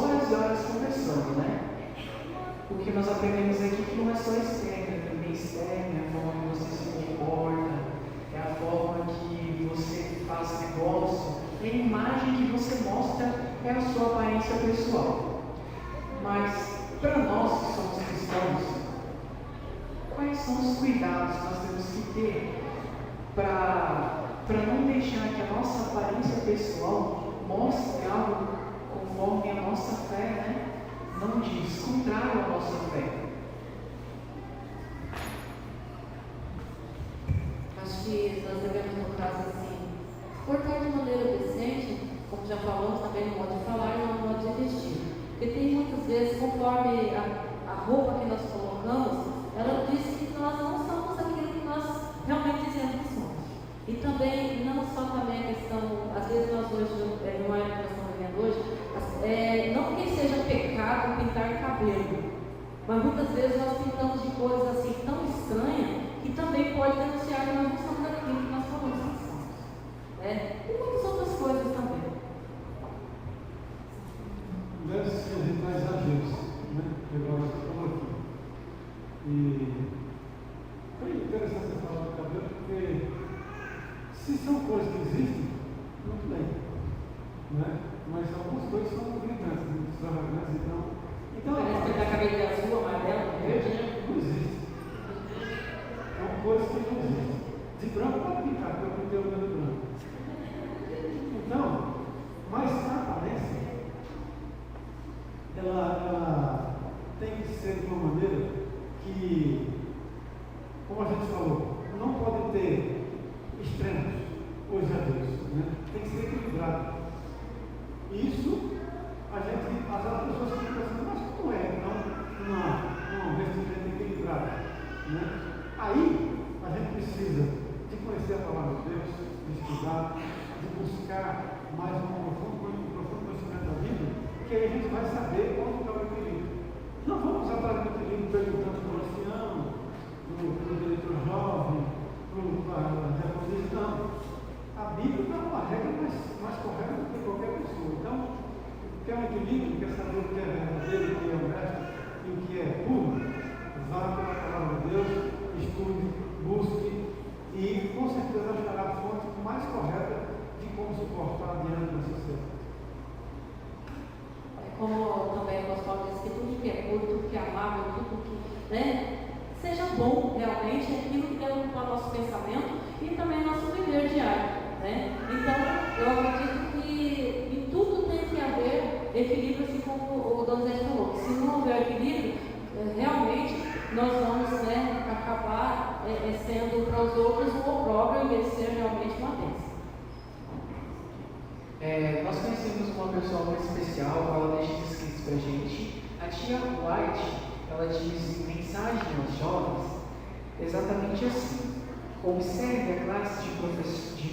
horas e horas conversando, né? Porque nós aprendemos aqui que não é só externo, também externo, é a forma que você se comporta, é a forma que você faz negócio, é a imagem que você mostra, é a sua aparência pessoal. Mas, para nós que somos cristãos, quais são os cuidados que nós temos que ter para não deixar que a nossa aparência pessoal mostre algo conforme a nossa fé, né? Não diz, contrário à nossa fé. Acho que nós devemos, no caso, assim, portar de maneira decente, como já falamos também no modo de falar e no modo de vestir. Porque tem muitas vezes, conforme a roupa que nós colocamos, ela diz que nós não somos aquilo que nós realmente dizemos que somos. E também, não só também a questão, às vezes nós hoje, numa época que nós estamos vivendo hoje, não que seja pecado pintar cabelo, mas muitas vezes nós pintamos de cores assim tão estranhas que também pode denunciar que nós não somos aquilo que nós falamos que somos. E muitas outras coisas também. Deve ser evitar exageros, né? Igual nós estamos aqui. E foi interessante você falar do cabelo, porque se são coisas que existem, muito bem, né? Mas algumas coisas são gritantes, extravagantes, então Parece que está cabelo de azul, amarelo, verde, né? não existe. São coisas que não existem. De branco pode pintar, porque eu pintei o cabelo branco. Então, mas a aparência, ela tem que ser de uma maneira que, como a gente falou, não pode ter extremos ou exageros, né? Tem que ser equilibrado. Isso, as pessoas ficam pensando, mas como é uma vestimenta equilibrada, né? Aí, a gente precisa de conhecer a palavra de Deus, de estudar, de buscar mais um profundo conhecimento da Bíblia, que aí a gente vai saber onde está o equilíbrio. Não vamos atrás do equilíbrio perguntando para o ancião, para o diretor jovem, para o diaconista, não. A Bíblia dá uma regra mais correta do que qualquer pessoa. Então, quer um equilíbrio, quer saber o que é verdadeiro, o que é honesto e o que é puro, vá pela palavra de Deus, estude, busque e com certeza achará a fonte mais correta de como se portar diante da sociedade. Como também o apóstolo diz que tudo que é puro, tudo que é amável, tudo que, seja bom realmente, aquilo que deve ocupar nosso pensamento e também nosso viver diário, Então, eu acredito que em tudo tem que haver equilíbrio, assim como o Donizete falou, que se não houver equilíbrio, realmente nós vamos acabar sendo para os outros um opróbrio em vez de ser realmente uma bênção. Nós conhecemos uma pessoa muito especial, ela deixa escrito para a gente. A tia White, ela diz em mensagem aos jovens, exatamente assim: observe a classe de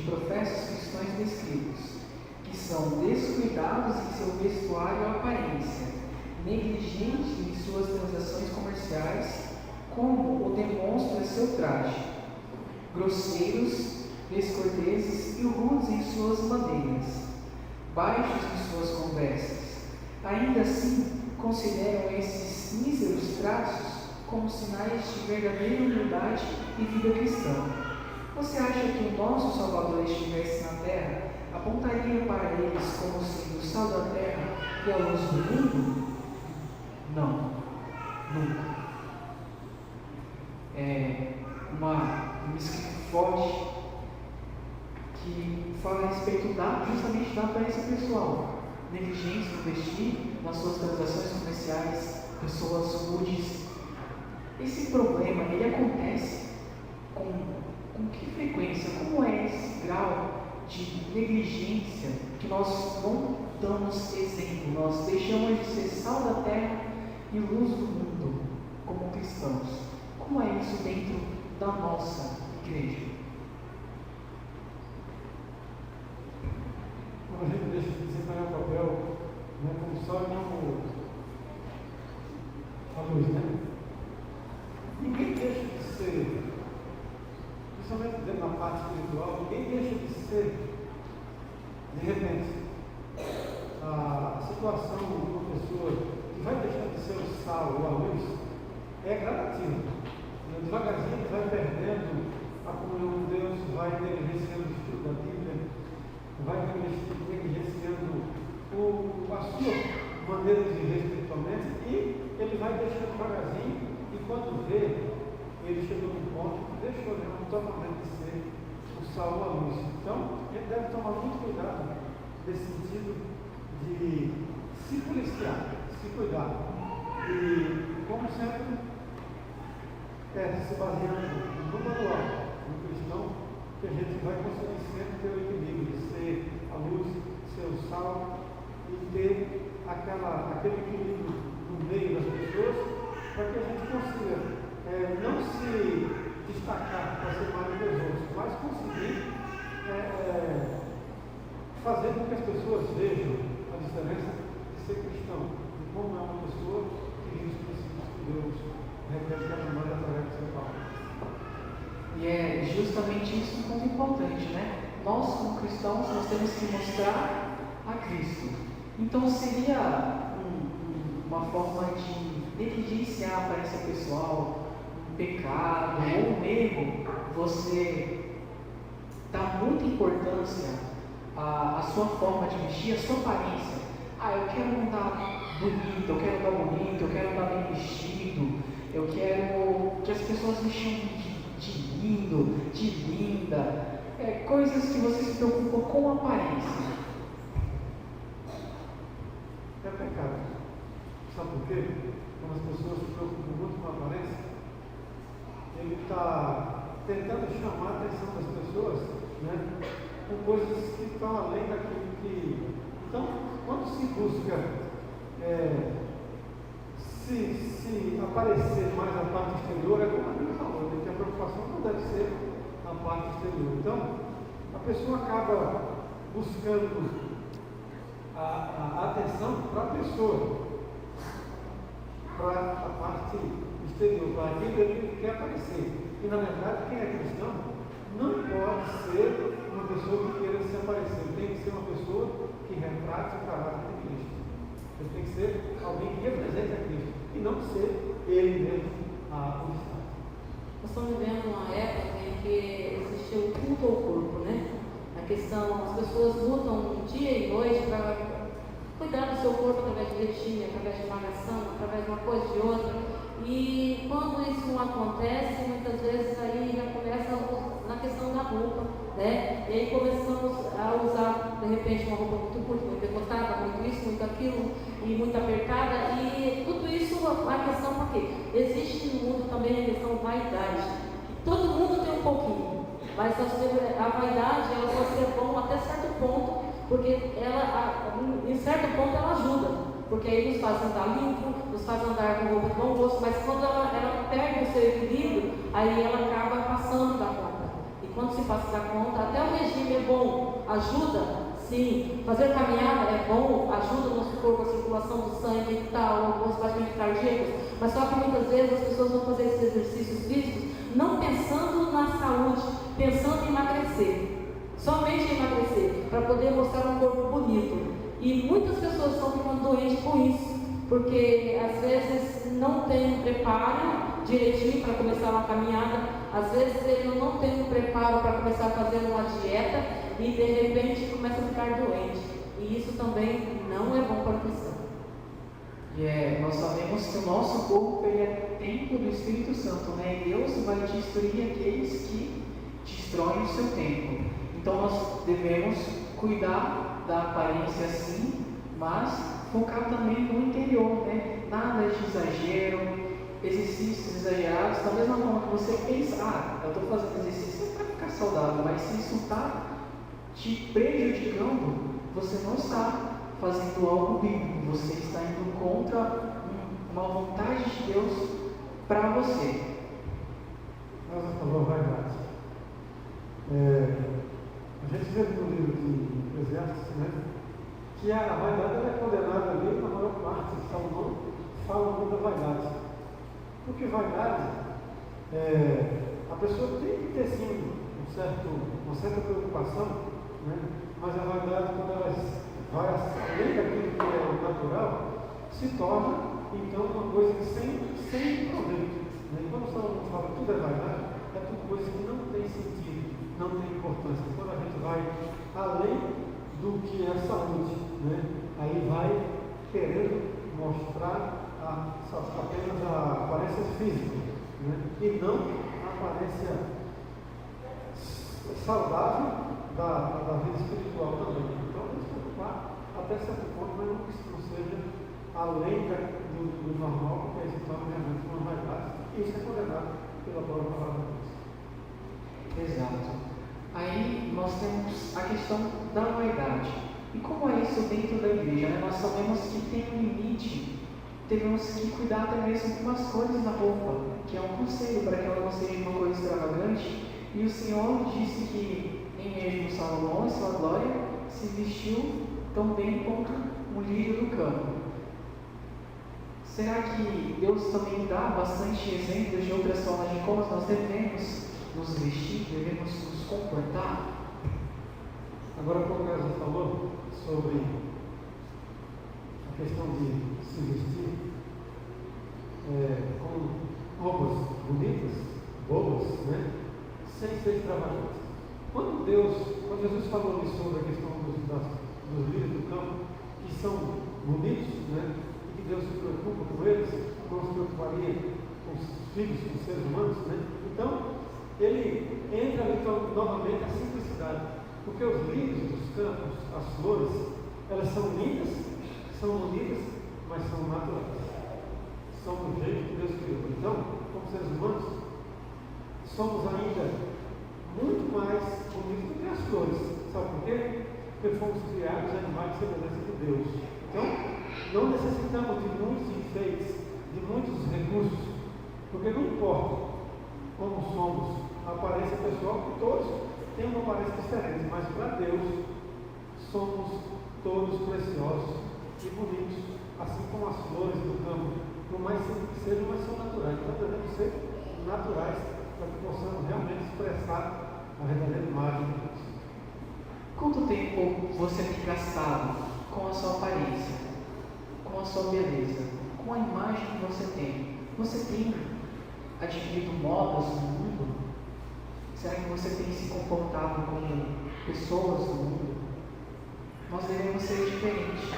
professos cristãos descritos, que são descuidados em seu vestuário ou aparência, negligentes em suas transações comerciais, como o demonstra seu traje, grosseiros, descorteses e rudes em suas maneiras, baixos em suas conversas. Ainda assim, consideram esses míseros traços como sinais de verdadeira humildade e vida cristã. Você acha que o nosso Salvador estivesse na terra, apontaria para eles como sendo o sal da terra e a luz do mundo? Não, nunca. Um escrito forte que fala a respeito justamente da aparência pessoal, negligência no vestir, nas suas transações comerciais, pessoas rudes. Esse problema, ele acontece com que frequência? Como é esse grau de negligência que nós não damos exemplo? Nós deixamos de ser sal da terra e luz do mundo como cristãos. Como é isso dentro da nossa igreja? Quando a gente deixa de separar o papel, como sol e não como a luz, Ninguém deixa de ser, principalmente dentro da parte espiritual, ninguém deixa de ser, de repente, a situação de uma pessoa pessoa que vai deixando de ser o sal ou a luz é gradativo. Devagarzinho ele vai perdendo a comunhão com Deus, vai negligenciando o estudo da Bíblia, vai negligenciando a sua maneira de viver espiritualmente, e ele vai deixando devagarzinho, e quando vê, ele chegou num ponto que deixou totalmente de ser o sal ou a luz. Então, ele deve tomar muito cuidado nesse sentido de se policiar, se cuidar. E, como sempre, se baseando no manual do cristão, que a gente vai conseguir sempre ter o equilíbrio de ser a luz, ser o sal e ter aquele equilíbrio no meio das pessoas, para que a gente consiga não se destacar para ser mais dos outros, mas conseguir fazer com que as pessoas vejam a diferença de ser cristão, de como é uma pessoa que vive os princípios que Deus revela cada nós através do seu Paulo. E é justamente isso um ponto importante, né? Nós, como cristãos, nós temos que mostrar a Cristo. Então, seria uma forma de negligenciar a aparência pessoal, um pecado ou um erro, você dá muita importância à sua forma de vestir, à sua aparência. Eu quero andar bonito, eu quero andar bonito, eu quero andar bem vestido, eu quero que as pessoas me chamem de lindo, de linda, coisas que você se preocupa com a aparência. É pecado. Sabe por quê? Quando as pessoas se preocupam muito com a aparência, ele está tentando chamar a atenção das pessoas, né, com coisas que estão além daquilo que... Então, quando se busca se aparecer mais a parte exterior, é como a Bíblia falou, que a preocupação não deve ser a parte exterior. Então, a pessoa acaba buscando a atenção para a pessoa, para a parte exterior, para aquilo que quer aparecer. E, na verdade, quem é cristão não pode ser uma pessoa que queira se aparecer, tem que ser uma pessoa que retrate o caráter de Cristo. Ele tem que ser alguém que represente a Cristo e não ser ele mesmo o destaque. Nós estamos vivendo uma época em que existiu o culto ao corpo, né? A questão, as pessoas lutam dia e noite para cuidar do seu corpo através de regime, através de malhação, através de uma coisa e de outra. E quando isso não acontece, muitas vezes aí já começa na questão da roupa, né? E aí começamos a usar, de repente, uma roupa muito curta, muito decotada, muito isso, muito aquilo, e muito apertada, e tudo isso a questão porque existe no mundo também a questão vaidade, que todo mundo tem um pouquinho, mas a vaidade ela pode ser bom até certo ponto, porque ela, em certo ponto, ela ajuda. Porque aí nos faz andar limpo, nos faz andar com roupa de bom gosto, mas quando ela perde o seu equilíbrio, aí ela acaba passando da conta. E quando se passa da conta, até o regime é bom, ajuda, sim. Fazer caminhada é bom, ajuda o nosso corpo, a circulação do sangue e tal, alguns batimentos cardíacos, mas só que muitas vezes as pessoas vão fazer esses exercícios físicos não pensando na saúde, pensando em emagrecer. Somente em emagrecer, para poder mostrar um corpo bonito. E muitas pessoas estão ficando doentes com isso, porque às vezes não tem um preparo direitinho para começar uma caminhada, às vezes ele não tem um preparo para começar a fazer uma dieta e de repente começa a ficar doente. E isso também não é bom para o cristão. Nós sabemos que o nosso corpo ele é templo do Espírito Santo, né? E Deus vai destruir aqueles que destroem o seu templo. Então nós devemos cuidar da aparência sim, mas focar também no interior, né? Nada de exagero, exercícios exagerados, da mesma forma que você pensa, eu estou fazendo exercício para ficar saudável, mas se isso está te prejudicando, você não está fazendo algo bíblico, você está indo contra uma vontade de Deus para você. Nós falamos vaidade. A gente vê no livro de Eclesiastes, né, que a vaidade é condenada ali na maior parte. Salomão fala muito da vaidade. Porque vaidade, a pessoa tem que ter sim uma certa preocupação, né, mas a vaidade, quando ela vai além daquilo que é natural, se torna então uma coisa sem proveito. Né? Quando o Salomão fala que tudo é vaidade, é tudo coisa que não tem sentido, não tem importância. Quando a gente vai além do que é saúde, né? Aí vai querendo mostrar apenas a aparência física, né? E não a aparência saudável da vida espiritual também. Então, vamos se preocupar até certo ponto, mas não que isso não seja além do normal, porque aí se torna realmente uma vaidade, e isso é condenado pela própria palavra de Deus. Exato. Aí nós temos a questão da vaidade. E como é isso dentro da igreja? Né? Nós sabemos que tem um limite, temos que cuidar até mesmo com as cores da roupa, que é um conselho para que ela não seja uma coisa extravagante. E o Senhor disse que em mesmo Salomão, em sua glória, se vestiu tão bem quanto um lírio do campo. Será que Deus também dá bastante exemplos de outras formas de como nós devemos nos vestir, devemos nos comportar? Agora, como o César falou sobre a questão de se vestir com roupas bonitas, boas, né? Sem ser extravagante. Quando Jesus falou sobre a questão dos lírios do campo, que são bonitos, né? E que Deus se preocupa com eles, não se preocuparia com os filhos, com os seres humanos, né? Então, ele entra ali novamente a simplicidade, porque os lírios dos campos, as flores, elas são lindas, são bonitas, mas são naturais, são do jeito que Deus criou. Então, como seres humanos, somos ainda muito mais bonitos do que as flores. Sabe por quê? Porque fomos criados animais de semelhança de Deus. Então, não necessitamos de muitos enfeites, de muitos recursos, porque não importa como somos, a aparência pessoal, que todos têm uma aparência diferente, mas para Deus somos todos preciosos e bonitos, assim como as flores do campo, por mais simples que sejam, mas são naturais. Então devemos ser naturais para que possamos realmente expressar a verdadeira imagem de Deus. Quanto tempo você tem gastado com a sua aparência, com a sua beleza, com a imagem que você tem? Você tem adquirido modas no mundo? Será que você tem se comportado como pessoas do mundo? Nós devemos ser diferentes.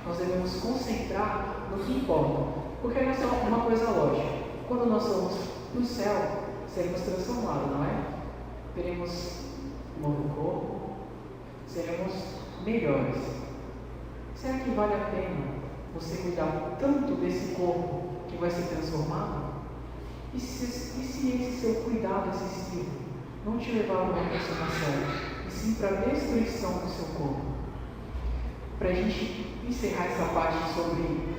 Nós devemos concentrar no que importa. Porque essa é uma coisa lógica. Quando nós somos no céu, seremos transformados, não é? Teremos um novo corpo, seremos melhores. Será que vale a pena você cuidar tanto desse corpo que vai ser transformado? E se esse seu cuidado excessivo não te levar a uma transformação, e sim para a destruição do seu corpo? Para a gente encerrar essa parte sobre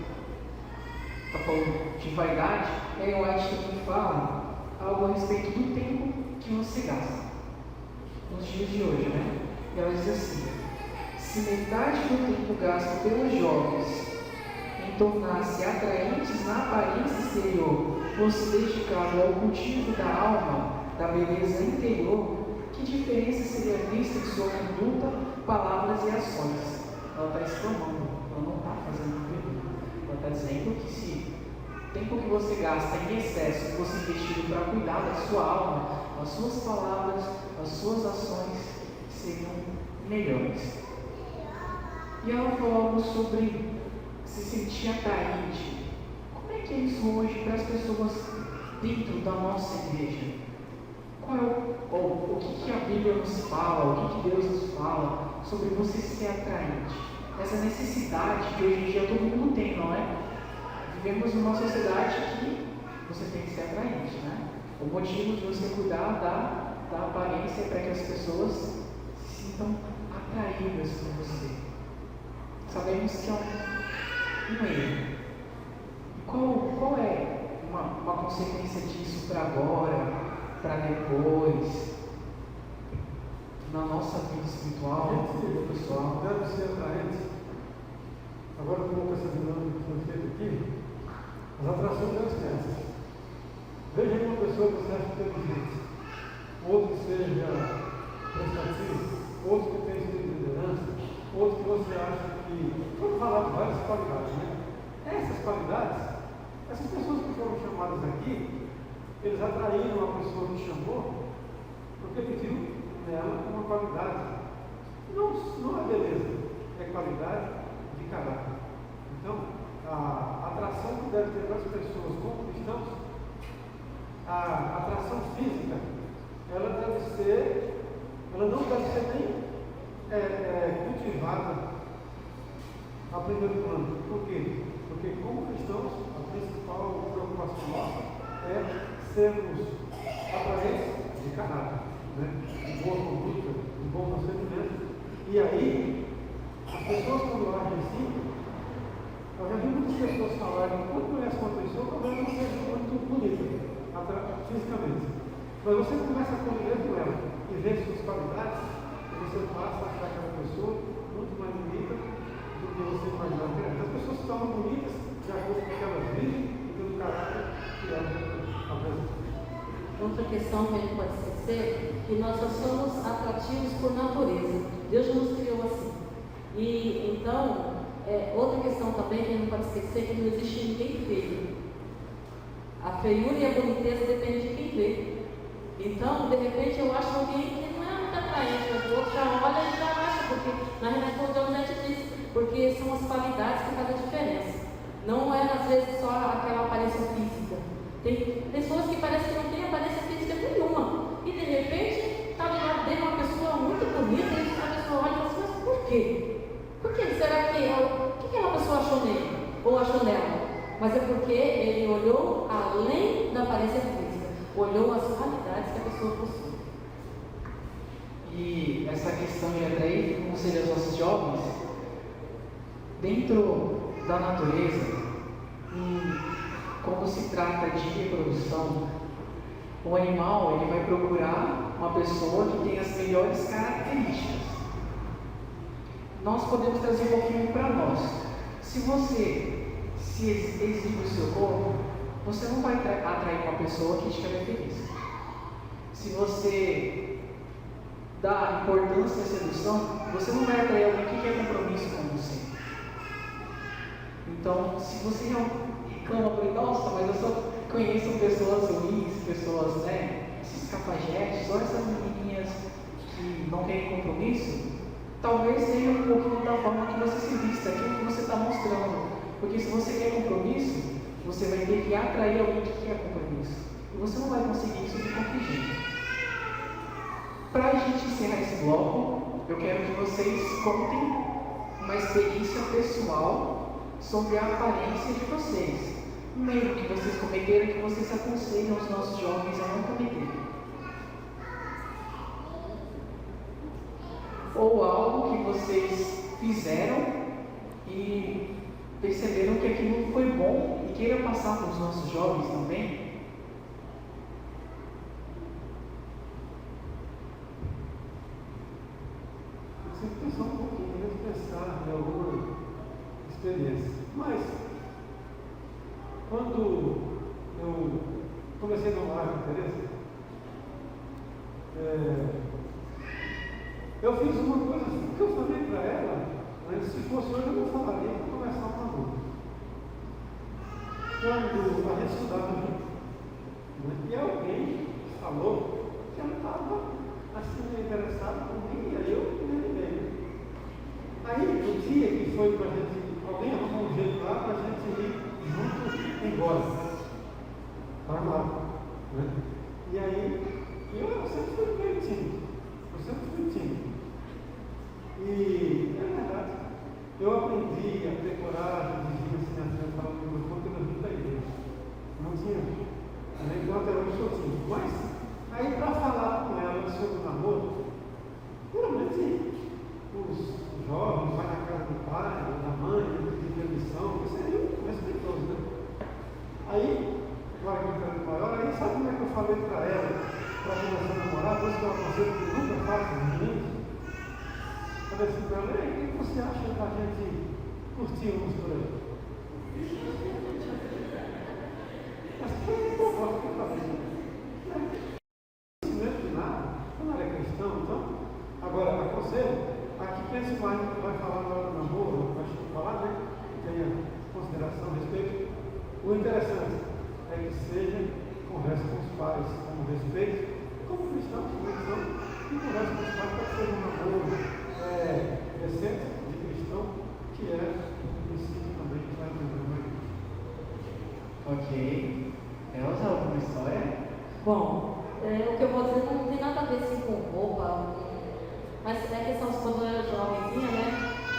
de vaidade, Ellen White também fala algo a respeito do tempo que você gasta nos dias de hoje, né? E ela diz assim: se metade do tempo gasto pelos jovens em tornar-se atraentes na aparência exterior fosse dedicado ao cultivo da alma, da beleza interior, que diferença seria vista em sua conduta, palavras e ações? Ela está exclamando, ela não está fazendo pergunta. Ela está dizendo que se o tempo que você gasta em excesso fosse investido para cuidar da sua alma, as suas palavras, as suas ações seriam melhores. E ela falou algo sobre se sentir atraente. Como é que é isso hoje para as pessoas dentro da nossa igreja? O que a Bíblia nos fala, o que Deus nos fala sobre você ser atraente? Essa necessidade que hoje em dia todo mundo tem, não é? Vivemos numa sociedade que você tem que ser atraente, né? O motivo de você cuidar da aparência é para que as pessoas se sintam atraídas por você. Sabemos que é um erro. Qual é uma consequência disso para agora, para depois, na nossa vida espiritual, na vida pessoal? Deve ser atraente. Agora, como essa dinâmica que foi feita aqui, as atrações não esquecem. Veja uma pessoa que você acha inteligente, outro que seja prestativo, outro que tem de liderança, outro que você acha que. Vamos falar de várias qualidades, né? Essa aqui, eles atraíram uma pessoa que chamou, porque pediu nela uma qualidade. Não é beleza, é qualidade de caráter. Então, a atração que deve ter das pessoas como cristãos, a atração física, ela não deve ser nem cultivada a primeiro plano. Por quê? Porque como cristãos, a principal preocupação nossa é sermos atraentes de caráter, né? De boa conduta, de bom procedimento. E aí, as pessoas quando agem assim, eu já vi muitas pessoas falarem, quando conhece uma pessoa, talvez não seja muito bonita, fisicamente. Mas você começa a conviver com ela e ver suas qualidades, e você passa a achar aquela pessoa muito mais bonita do que você imaginava que era. As pessoas se tornam bonitas de acordo com o que elas vivem e pelo caráter que elas apresentam. Outra questão que a gente pode esquecer é que nós só somos atrativos por natureza. Deus nos criou assim. E então, outra questão também que a gente não pode esquecer é que não existe ninguém feio. A feiura e a boniteza dependem de quem vê. Então, de repente, eu acho alguém que não é muito atraente, mas o outro já olha e já acha, porque na realidade, como Deus já te disse, porque são as qualidades que fazem a diferença. Não é às vezes só aquela aparência física. Tem pessoas que parecem que não têm aparência física nenhuma. E de repente, está do lado dele uma pessoa muito bonita, e a pessoa olha e fala assim, mas por quê? Por que será que o que aquela pessoa achou nele? Ou achou nela? Mas é porque ele olhou além da aparência física, olhou as qualidades que a pessoa possui. E essa questão de atrair conselho aos nossos jovens, dentro da natureza, como se trata de reprodução, o animal ele vai procurar uma pessoa que tem as melhores características. Nós podemos trazer um pouquinho para nós. Se você se exibir o seu corpo, você não vai atrair uma pessoa que estiver feliz. Se você dá importância à sedução, você não vai atrair alguém que quer compromisso com você. Então, se você reclama por nossa, mas eu só conheço pessoas ruins, pessoas, esses cafajestes, ou essas menininhas que não têm compromisso, talvez seja um pouquinho da forma que você se vista, aquilo que você está mostrando. Porque se você quer compromisso, você vai ter que atrair alguém que quer compromisso. E você não vai conseguir isso de qualquer jeito. Para a gente encerrar esse bloco, eu quero que vocês contem uma experiência pessoal sobre a aparência de vocês. Um erro que vocês cometeram e que vocês aconselham os nossos jovens a não cometerem. Ou algo que vocês fizeram e perceberam que aquilo foi bom e queiram passar para os nossos jovens também. Eu sempre pensar um pouquinho, pensar em alguma experiência. Mas, quando eu comecei a namorar com a Teresa, eu fiz uma coisa que eu falei para ela, mas se fosse hoje eu não falaria para começar uma namoro. Quando a gente estudava junto, e alguém falou que ela estava assim interessada por mim, e aí eu me lembrei. Aí o dia que foi para a gente, alguém arrumou um jeito lá para a gente ir junto embora. Para lá. Né? E aí, eu sempre fui meio tímido. E é verdade, eu aprendi a ter coragem de vir assim, a falar com o meu quando eu vim da igreja. Não tinha, enquanto eu sou tímido. Mas, aí para falar com ela sobre o namoro, geralmente os jovens vai na casa do pai, da mãe, pedir permissão, isso é respeitoso, né? Aí, agora que eu quero maior, aí sabe como é que eu falei para ela, para começar a namorar, depois que eu aconselho que nunca faça os meninos? Falei assim para ela, o que você acha da gente curtir uns por aí? Mas que eu que fazer? Não é de nada, eu não era cristão, então. Agora, aconselho, aqui pensa mais no que vai falar na hora do namoro, vai falar, né? Que tenha consideração, respeito. O interessante é que seja conversa com os pais, com respeito, como cristãos, e conversa com os pais para que seja uma boa essência de cristão, que é o princípio também que vai entender mais. Ok. Elza, alguma história? Bom, o que eu vou dizer não tem nada a ver assim, com roupa, mas é questão de quando eu era jovenzinha, né?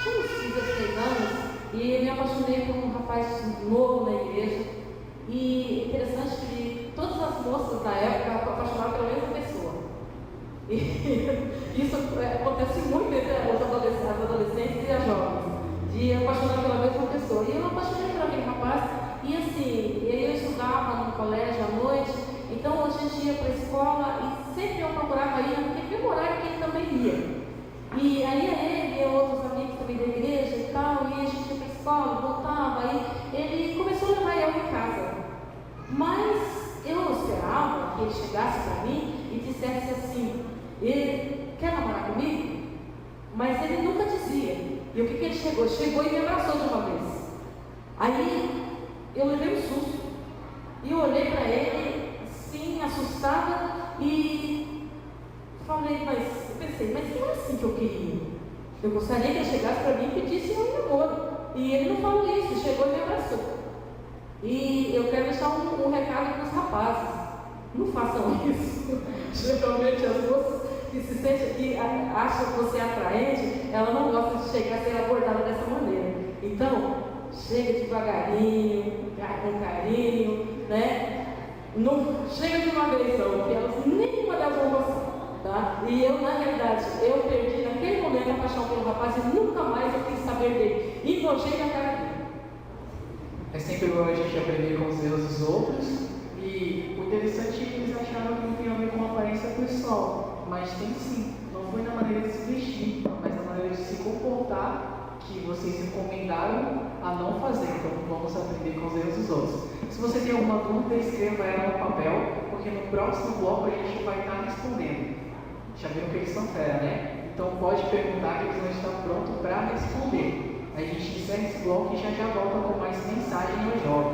Tinha uns 16 anos e me apaixonei por um rapaz novo na igreja. E interessante que todas as moças da época apaixonavam pela mesma pessoa. E isso acontece muito entre os adolescentes e as jovens, de apaixonar pela mesma pessoa. E eu apaixonei por aquele rapaz, e assim, eu estudava no colégio à noite, então a gente ia para a escola e sempre eu procurava ir naquele mesmo horário que ele também ia. E aí ele e outros amigos também da igreja e tal, e a gente ia para a escola, voltava, aí ele começou a levar eu em casa. Mas eu não esperava que ele chegasse para mim e dissesse assim, ele quer namorar comigo? Mas ele nunca dizia. E o que ele chegou? Chegou e me abraçou de uma vez. Aí eu levei um susto. E eu olhei para ele, assim, assustada, e falei, eu pensei, mas não é assim que eu queria. Eu gostaria que ele chegasse para mim e pedisse um namoro. E ele não falou isso, chegou e me abraçou. E eu quero deixar um recado para os rapazes. Não façam isso. Geralmente as moças que se sentem, que acham que você é atraente, ela não gosta de chegar a ser abordada dessa maneira. Então, chega devagarinho, com carinho, né? Não chega de uma vez não, porque elas nenhuma delas vão gostar, tá? E eu, na realidade, eu perdi naquele momento a paixão pelo rapaz e nunca mais eu quis saber dele. E nojei na cara dele. É sempre bom a gente aprender com os erros dos outros. E o interessante é que eles acharam que não tem a ver com a aparência pessoal. Mas tem sim. Não foi na maneira de se vestir, mas na maneira de se comportar que vocês recomendaram a não fazer. Então vamos aprender com os erros dos outros. Se você tem alguma dúvida, escreva ela no papel, porque no próximo bloco a gente vai estar respondendo. Já viram que eles são fera, né? Então pode perguntar que eles vão estar prontos para responder. A gente encerra esse bloco e já volta com mais mensagem aos jovens.